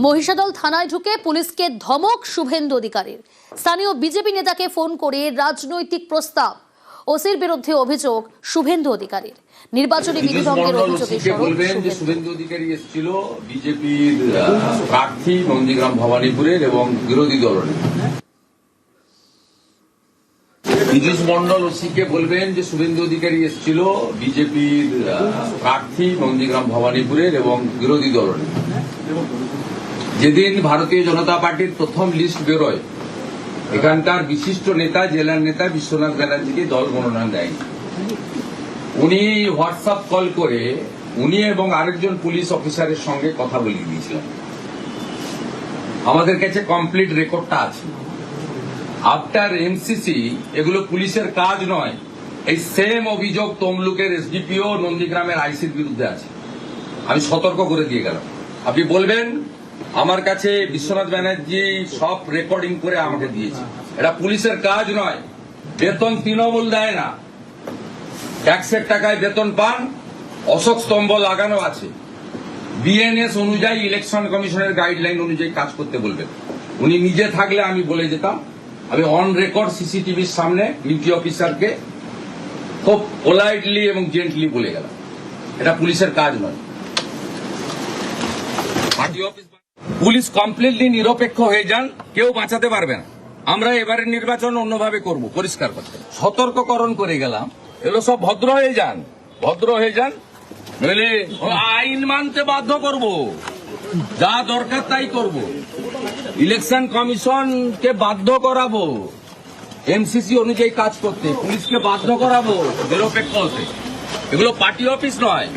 মহিষাদল থানায় ঢুকে পুলিশকে ধমক শুভেন্দু অধিকারীর। স্থানীয় বিজেপি নেতাকে ফোন করে রাজনৈতিক প্রস্তাব। ওসির বিরুদ্ধে অভিযোগ শুভেন্দু অধিকারীর। নির্বাচনী বিধি ভঙ্গের অভিযোগে শুভেন্দু অধিকারী এসেছিল বিজেপির প্রার্থী নন্দীগ্রাম ভবানীপুরের এবং বিরোধী দলের। পীযূষ মণ্ডল ওসিকে বলবেন যে শুভেন্দু অধিকারী এসেছিল বিজেপির প্রার্থী নন্দীগ্রাম ভবানীপুরের এবং বিরোধী দলের। যেদিন ভারতীয় জনতা পার্টির প্রথম লিস্ট বেরোয়, এখানকার বিশিষ্ট নেতা, জেলার নেতা বিশ্বনাথ ব্যানার্জিকে দল মনোনয়ন দেয়নি। উনি হোয়াটসঅ্যাপ কল করে উনি এবং আরেকজন পুলিশ অফিসারের সঙ্গে কথা বলিয়ে দিয়েছিলেন। আমাদের কাছে কমপ্লিট রেকর্ডটা আছে। আফটার এমসিসি এগুলো পুলিশের কাজ নয়। এই সেম অভিযোগ তমলুকের এসডিপিও নন্দীগ্রামের আইসির বিরুদ্ধে আছে। আমি সতর্ক করে দিয়ে গেলাম। আপনি বলবেন আমার কাছে বিশ্বনাথ ব্যানার্জি সব রেকর্ডিং করে আমাকে দিয়েছে। এটা পুলিশের কাজ নয়। বেতন তৃণমূল দেয় না, ট্যাক্সের টাকায় বেতন পান। অশোক স্তম্ভ লাগানো আছে। বিএনএস অনুযায়ী, ইলেকশন কমিশনের গাইডলাইন অনুযায়ী কাজ করতে বলবেন। উনি নিজে থাকলে আমি বলে যেতাম। আমি অন রেকর্ড সিসিটিভির সামনে ডিউটি অফিসারকে খুব পোলাইটলি এবং জেন্টলি বলে গেলাম, এটা পুলিশের কাজ নয়। পার্টি অফিস পুলিশ কমপ্লিটলি নিরপেক্ষ হয়ে যান, কেউ বাঁচাতে পারবে না। আমরা এবারের নির্বাচন অন্যভাবে করব, পরিষ্কার করতে সতর্ককরণ করে গেলাম। এগুলো সব ভদ্র হয়ে যান, ভদ্র হয়ে যান, নইলে আইন মানতে বাধ্য করব। যা দরকার তাই করব। ইলেকশন কমিশনকে বাধ্য করাবো এমসিসি অনুযায়ী কাজ করতে, পুলিশকে বাধ্য করাবো নিরপেক্ষ হতে। এগুলো পার্টি অফিস নয়।